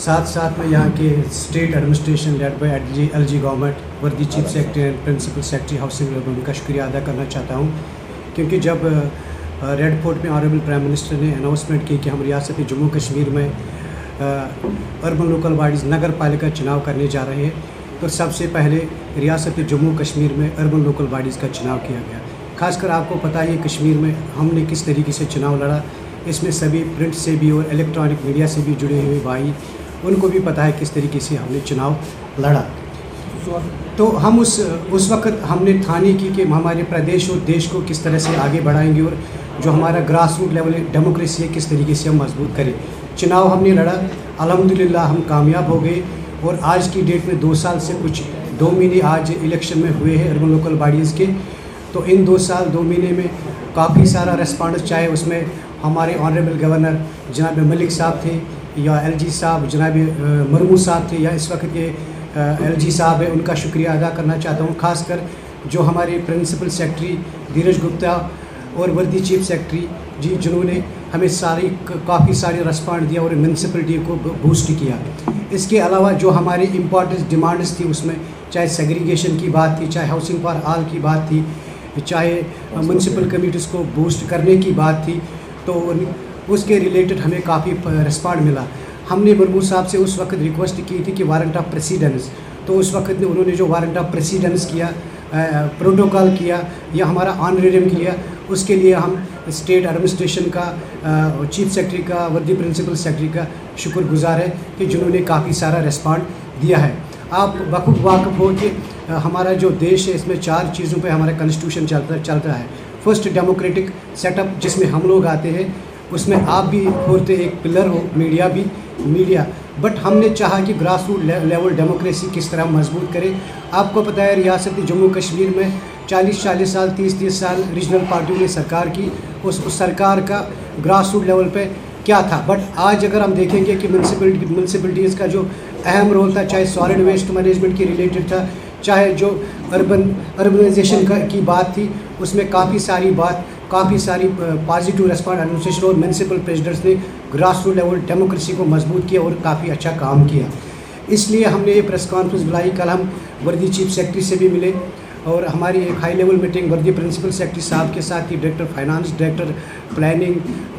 साथ साथ में यहाँ के state administration led by LG government, worthy chief secretary and principal secretary housing development का शुक्रिया अदा करना चाहता हूँ, क्योंकि जब रेड फोर्ट में ऑनरेबल प्राइम मिनिस्टर ने अनाउंसमेंट की कि हम रियासत जम्मू कश्मीर में अर्बन लोकल बॉडीज़ नगर पालिका चुनाव करने जा रहे हैं, तो सबसे पहले रियासत जम्मू कश्मीर में अर्बन लोकल बॉडीज़ का चुनाव किया गया। खासकर आपको पता है कश्मीर में हमने किस तरीके से चुनाव लड़ा, इसमें सभी प्रिंट से भी और इलेक्ट्रॉनिक मीडिया से भी जुड़े हुए भाई, उनको भी पता है किस तरीके से हमने चुनाव लड़ा। तो हम उस वक्त हमने ठानी की कि हमारे प्रदेश और देश को किस तरह से आगे बढ़ाएंगे और जो हमारा ग्रास रूट लेवल डेमोक्रेसी है किस तरीके से हम मजबूत करें। चुनाव हमने लड़ा, अल्हम्दुलिल्लाह हम कामयाब हो गए और आज की डेट में 2 साल से कुछ 2 महीने आज इलेक्शन में हुए हैं अर्बन लोकल बॉडीज़ के। तो इन 2 साल 2 महीने में काफ़ी सारा रेस्पॉन्स, चाहे उसमें हमारे ऑनरेबल गवर्नर जनाब मलिक साहब थे या एलजी साहब जनाब मरमू साहब थे या इस वक्त के एलजी साहब है, उनका शुक्रिया अदा करना चाहता हूँ। ख़ासकर जो हमारे प्रिंसिपल सेक्रेटरी धीरज गुप्ता और वर्दी चीफ सेक्रेटरी जी, जिन्होंने हमें काफ़ी सारी रेस्पॉन्ड दिया और म्यूनसिपलिटी को बूस्ट किया। इसके अलावा जो हमारी इम्पॉर्टेंट डिमांड्स थी उसमें चाहे सेग्रीगेशन की बात थी, चाहे हाउसिंग फॉर ऑल की बात थी, चाहे म्यूनसिपल कमिटीज़ को बूस्ट करने की बात थी, तो उसके रिलेटेड हमें काफ़ी रिस्पॉन्ड मिला। हमने मरमू साहब से उस वक्त रिक्वेस्ट की थी कि वारंट ऑफ प्रेसिडेंस, तो उस वक्त उन्होंने जो वारंट ऑफ प्रेसिडेंस किया, प्रोटोकॉल किया या हमारा ऑनरेरियम किया, उसके लिए हम स्टेट एडमिनिस्ट्रेशन का, चीफ सेक्रेटरी का, वर्दी प्रिंसिपल सेक्रेटरी का शुक्रगुजार है कि जिन्होंने काफ़ी सारा रिस्पॉन्ड दिया है। आप बखूब वाक़िफ़ हो कि हमारा जो देश है इसमें 4 चीज़ों पे हमारा कॉन्स्टिट्यूशन चलता है। फर्स्ट, डेमोक्रेटिक सेटअप जिसमें हम लोग आते हैं, उसमें आप भी होते एक पिलर हो, मीडिया भी मीडिया, बट हमने चाहा कि ग्रास रूट लेवल डेमोक्रेसी किस तरह मजबूत करें। आपको पता है रियासत जम्मू कश्मीर में 40-40 साल 30-30 साल रीजनल पार्टियों ने सरकार की, उस सरकार का ग्रास रूट लेवल पे क्या था। बट आज अगर हम देखेंगे कि म्यूनसिपलिटीज़ का जो अहम रोल था, चाहे सॉलिड वेस्ट मैनेजमेंट के रिलेटेड था, चाहे जो अर्बनाइजेशन की बात थी, उसमें काफ़ी सारी पॉजिटिव रेस्पॉन्ड एडमिनिस्ट्रेशन और म्यूनसिपल प्रेसिडेंट्स ने ग्रास रूट लेवल डेमोक्रेसी को मजबूत किया और काफ़ी अच्छा काम किया। इसलिए हमने ये प्रेस कॉन्फ्रेंस बुलाई। कल हम वर्दी चीफ सेक्रेटरी से भी मिले और हमारी एक हाई लेवल मीटिंग वर्दी प्रिंसिपल सेक्रेटरी साहब के साथ ही डायरेक्टर फाइनेंस, डायरेक्टर प्लानिंग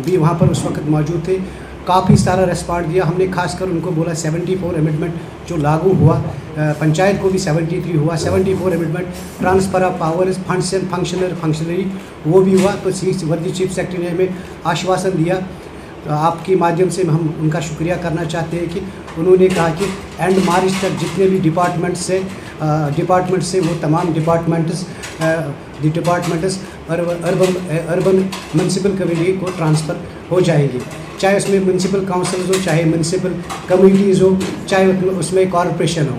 भी वहाँ पर उस वक्त मौजूद थे। काफ़ी सारा रेस्पॉन्ड दिया। हमने खासकर उनको बोला 74 अमेंडमेंट जो लागू हुआ, पंचायत को भी 73 हुआ, 74 amendment, transfer of powers, funds and functionary वो भी हुआ। तो वर्दी चीफ सेक्रेटरी ने हमें आश्वासन दिया, आपके माध्यम से हम उनका शुक्रिया करना चाहते हैं कि उन्होंने कहा कि एंड मार्च तक जितने भी डिपार्टमेंट से वो तमाम डिपार्टमेंट्स अर्बन म्यूनसिपल कम्युनिटी को ट्रांसफ़र हो जाएगी, चाहे उसमें म्यूनसिपल काउंसिल्स हो, चाहे म्यूनसिपल कम्युनिटीज़ हो, चाहे उसमें कॉरपोरेशन हो।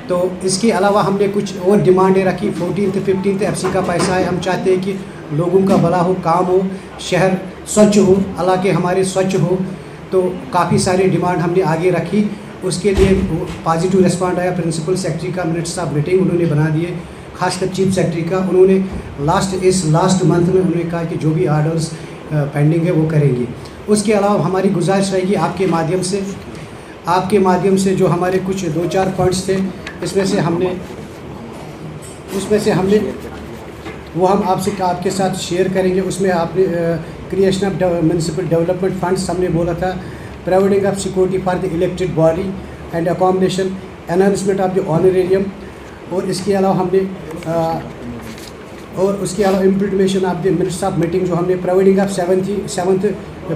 तो इसके अलावा हमने कुछ और डिमांडें रखी। 14th-15th FC का पैसा है, हम चाहते हैं कि लोगों का भला हो, काम हो, शहर स्वच्छ हो, इलाके हमारे स्वच्छ हो। तो काफ़ी सारी डिमांड हमने आगे रखी, उसके लिए पॉजिटिव रिस्पॉन्ड आया। प्रिंसिपल सेक्रेटरी का मिनट्स ऑफ मीटिंग उन्होंने बना दिए, खासकर चीफ सेक्रेटरी का उन्होंने लास्ट मंथ में उन्होंने कहा कि जो भी ऑर्डर्स पेंडिंग है वो करेंगे। उसके अलावा हमारी गुजारिश रहेगी आपके माध्यम से जो हमारे कुछ 2-4 पॉइंट्स थे, उसमें से हमने वो हम आपके साथ शेयर करेंगे। उसमें आपने creation of municipal development funds हमने बोला था, providing of security for the elected body and accommodation, enhancement of the honorarium, और इसके अलावा implementation of the minutes of meeting जो हमने, प्रोवाइडिंग ऑफ 7th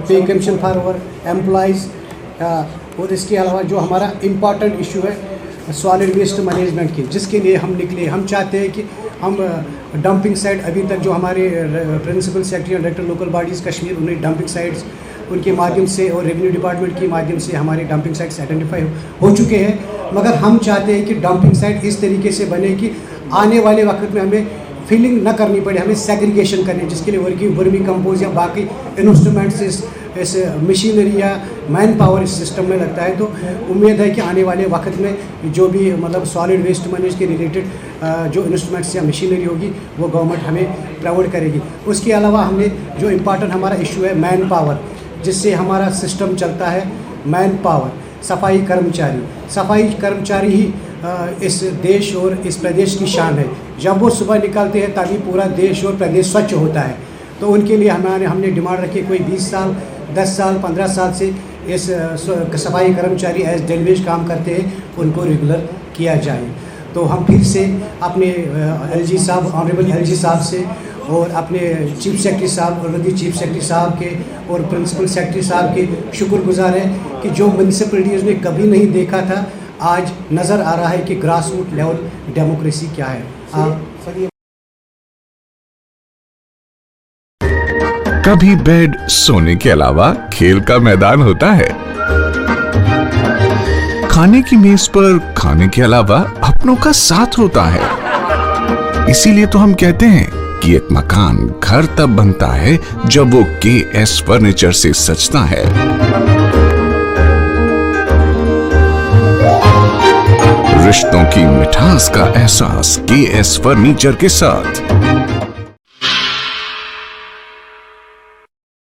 पे कमीशन फॉर आवर एम्प्लॉइज़, और इसके अलावा जो हमारा इम्पॉर्टेंट इशू है सॉलिड वेस्ट मैनेजमेंट की, जिसके लिए हम निकले। हम चाहते हैं कि हम डंपिंग साइट, अभी तक जो हमारे प्रिंसिपल सेक्रेटरी और डायरेक्टर लोकल बॉडीज़ कश्मीर, उन्हें डंपिंग साइट्स उनके माध्यम से और रेवेन्यू डिपार्टमेंट के माध्यम से हमारे डंपिंग साइट्स आइडेंटिफाई हो चुके हैं, मगर हम चाहते हैं कि डंपिंग साइट इस तरीके से बने कि आने वाले वक्त में हमें फीलिंग न करनी पड़े, हमें सेग्रीगेशन करनी, जिसके लिए वर्मी कंपोज या बाकी इंस्ट्रूमेंट्स इस मशीनरी या मैन पावर इस सिस्टम में लगता है। तो उम्मीद है कि आने वाले वक्त में जो भी मतलब सॉलिड वेस्ट मैनेज के रिलेटेड जो इंस्ट्रूमेंट्स या मशीनरी होगी वो गवर्नमेंट हमें प्रोवाइड करेगी। उसके अलावा हमने जो इम्पॉर्टेंट हमारा इशू है मैन पावर, जिससे हमारा सिस्टम चलता है, मैन पावर सफाई कर्मचारी ही इस देश और इस प्रदेश की शान है। जब वो सुबह निकलते हैं तभी पूरा देश और प्रदेश स्वच्छ होता है। तो उनके लिए हमने डिमांड रखी, कोई 20 साल 10 साल 15 साल से इस सफाई कर्मचारी एज डेलीवेज काम करते हैं, उनको रेगुलर किया जाए। तो हम फिर से अपने एलजी साहब, ऑनरेबल एलजी साहब से और अपने चीफ सेक्रेटरी साहब, ऑलरेडी चीफ सेक्रेटरी साहब के और प्रिंसिपल सेक्रेटरी साहब के शुक्रगुजार हैं कि जो म्यूनसिपैलिटीज़ ने कभी नहीं देखा था, आज नज़र आ रहा है कि ग्रास रूट लेवल डेमोक्रेसी क्या है। कभी बेड सोने के अलावा खेल का मैदान होता है। खाने की मेज पर खाने के अलावा अपनों का साथ होता है। इसीलिए तो हम कहते हैं कि एक मकान घर तब बनता है जब वो KS फर्नीचर से सजता है। रिश्तों की मिठास का एहसास KS फर्नीचर के साथ।